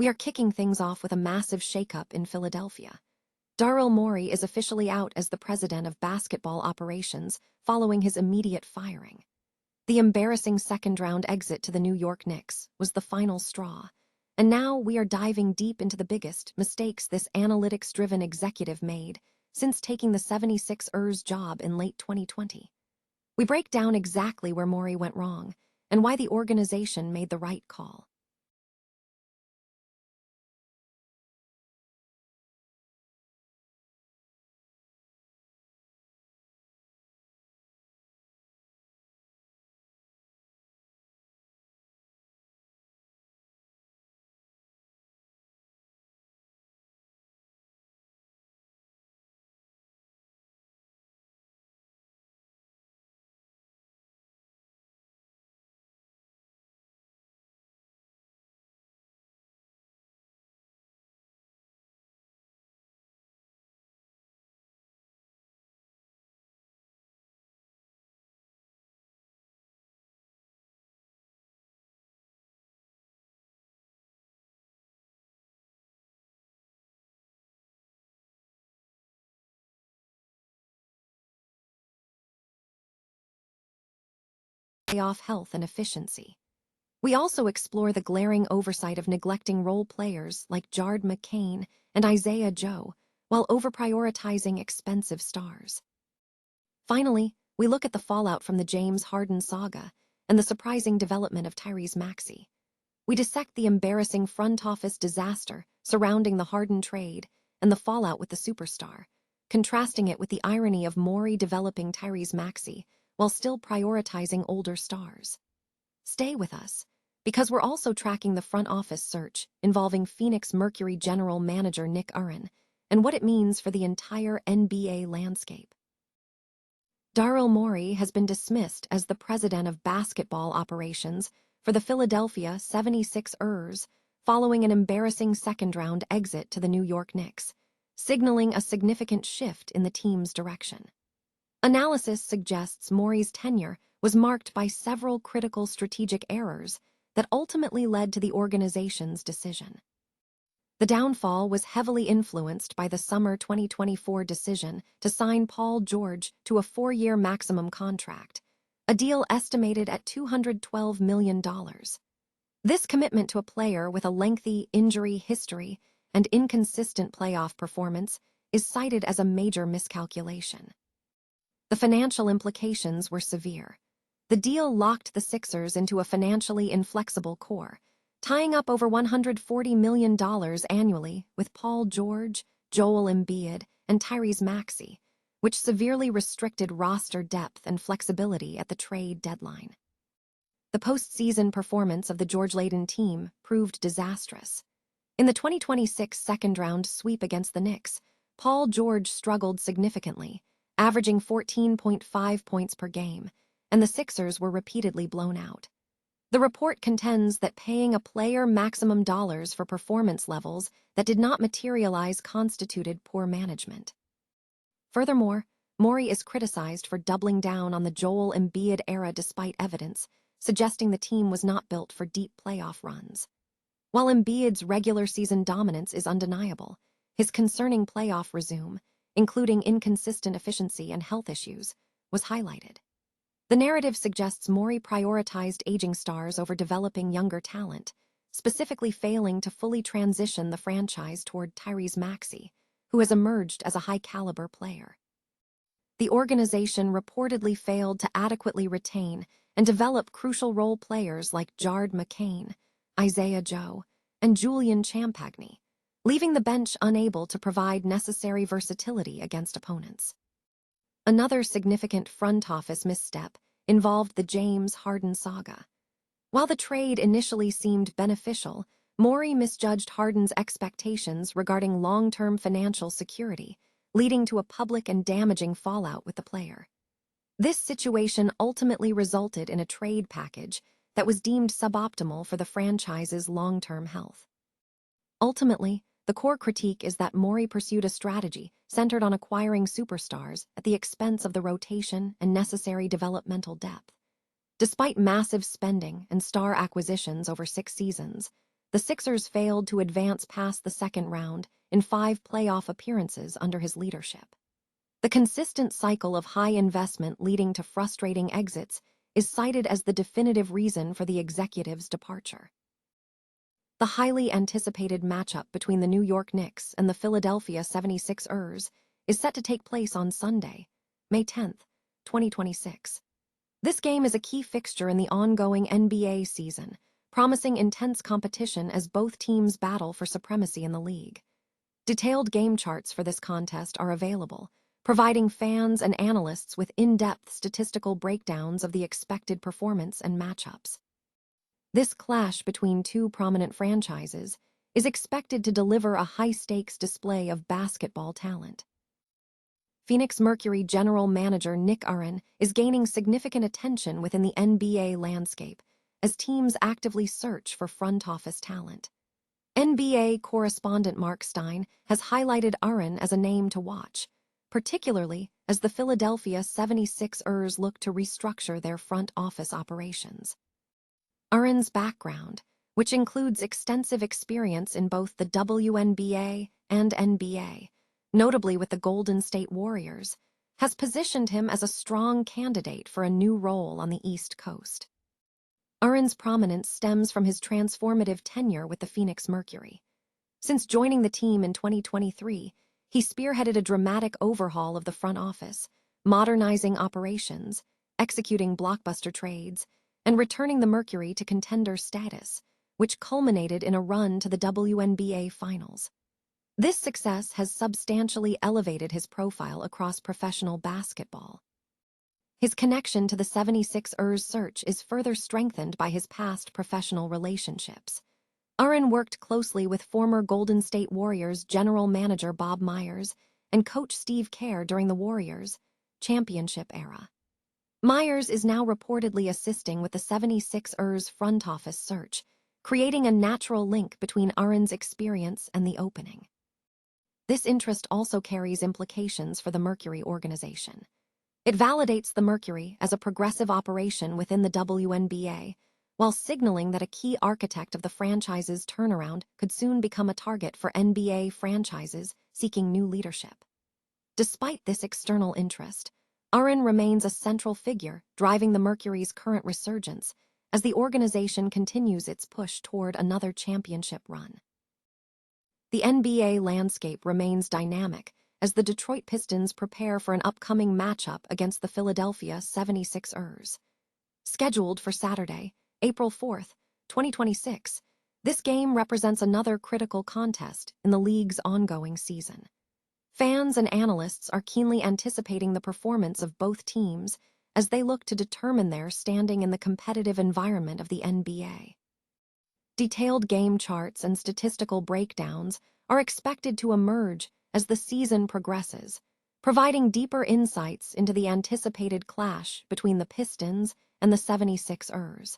we are kicking things off with a massive shakeup in Philadelphia. Daryl Morey is officially out as the president of basketball operations following his immediate firing. The embarrassing second-round exit to the New York Knicks was the final straw, and now we are diving deep into the biggest mistakes this analytics-driven executive made since taking the 76ers job in late 2020. We break down exactly where Morey went wrong and why the organization made the right call. Playoff health and efficiency. We also explore the glaring oversight of neglecting role players like Jared McCain and Isaiah Joe while overprioritizing expensive stars. Finally, we look at the fallout from the James Harden saga and the surprising development of Tyrese Maxey. We dissect the embarrassing front office disaster surrounding the Harden trade and the fallout with the superstar, contrasting it with the irony of Morey developing Tyrese Maxey while still prioritizing older stars. Stay with us, because we're also tracking the front office search involving Phoenix Mercury general manager Nick Curran and what it means for the entire NBA landscape. Daryl Morey has been dismissed as the president of basketball operations for the Philadelphia 76ers following an embarrassing second-round exit to the New York Knicks, signaling a significant shift in the team's direction. Analysis suggests Morey's tenure was marked by several critical strategic errors that ultimately led to the organization's decision. The downfall was heavily influenced by the summer 2024 decision to sign Paul George to a 4-year maximum contract, a deal estimated at $212 million. This commitment to a player with a lengthy injury history and inconsistent playoff performance is cited as a major miscalculation. The financial implications were severe. The deal locked the Sixers into a financially inflexible core, tying up over $140 million annually with Paul George, Joel Embiid, and Tyrese Maxey, which severely restricted roster depth and flexibility at the trade deadline. The postseason performance of the George-laden team proved disastrous. In the 2026 second-round sweep against the Knicks, Paul George struggled significantly, averaging 14.5 points per game, and the Sixers were repeatedly blown out. The report contends that paying a player maximum dollars for performance levels that did not materialize constituted poor management. Furthermore, Morey is criticized for doubling down on the Joel Embiid era despite evidence, suggesting the team was not built for deep playoff runs. While Embiid's regular season dominance is undeniable, his concerning playoff resume, including inconsistent efficiency and health issues, was highlighted. The narrative suggests Morey prioritized aging stars over developing younger talent, specifically failing to fully transition the franchise toward Tyrese Maxey, who has emerged as a high-caliber player. The organization reportedly failed to adequately retain and develop crucial role players like Jared McCain, Isaiah Joe, and Julian Champagny, leaving the bench unable to provide necessary versatility against opponents. Another significant front office misstep involved the James Harden saga. While the trade initially seemed beneficial, Morey misjudged Harden's expectations regarding long-term financial security, leading to a public and damaging fallout with the player. This situation ultimately resulted in a trade package that was deemed suboptimal for the franchise's long-term health. Ultimately, the core critique is that Morey pursued a strategy centered on acquiring superstars at the expense of the rotation and necessary developmental depth. Despite massive spending and star acquisitions over 6 seasons, the Sixers failed to advance past the second round in 5 playoff appearances under his leadership. The consistent cycle of high investment leading to frustrating exits is cited as the definitive reason for the executive's departure. The highly anticipated matchup between the New York Knicks and the Philadelphia 76ers is set to take place on Sunday, May 10, 2026. This game is a key fixture in the ongoing NBA season, promising intense competition as both teams battle for supremacy in the league. Detailed game charts for this contest are available, providing fans and analysts with in-depth statistical breakdowns of the expected performance and matchups. This clash between two prominent franchises is expected to deliver a high-stakes display of basketball talent. Phoenix Mercury general manager Nick Urin is gaining significant attention within the NBA landscape as teams actively search for front office talent. NBA correspondent Mark Stein has highlighted Urin as a name to watch, particularly as the Philadelphia 76ers look to restructure their front office operations. Urin's background, which includes extensive experience in both the WNBA and NBA, notably with the Golden State Warriors, has positioned him as a strong candidate for a new role on the East Coast. Urin's prominence stems from his transformative tenure with the Phoenix Mercury. Since joining the team in 2023, he spearheaded a dramatic overhaul of the front office, modernizing operations, executing blockbuster trades, and returning the Mercury to contender status, which culminated in a run to the WNBA Finals. This success has substantially elevated his profile across professional basketball. His connection to the 76ers search is further strengthened by his past professional relationships. Urin worked closely with former Golden State Warriors general manager Bob Myers and coach Steve Kerr during the Warriors' championship era. Myers is now reportedly assisting with the 76ers front office search, creating a natural link between Urin's experience and the opening. This interest also carries implications for the Mercury organization. It validates the Mercury as a progressive operation within the WNBA, while signaling that a key architect of the franchise's turnaround could soon become a target for NBA franchises seeking new leadership. Despite this external interest, Urin remains a central figure driving the Mercury's current resurgence as the organization continues its push toward another championship run. The NBA landscape remains dynamic as the Detroit Pistons prepare for an upcoming matchup against the Philadelphia 76ers. Scheduled for Saturday, April 4, 2026, this game represents another critical contest in the league's ongoing season. Fans and analysts are keenly anticipating the performance of both teams as they look to determine their standing in the competitive environment of the NBA. Detailed game charts and statistical breakdowns are expected to emerge as the season progresses, providing deeper insights into the anticipated clash between the Pistons and the 76ers.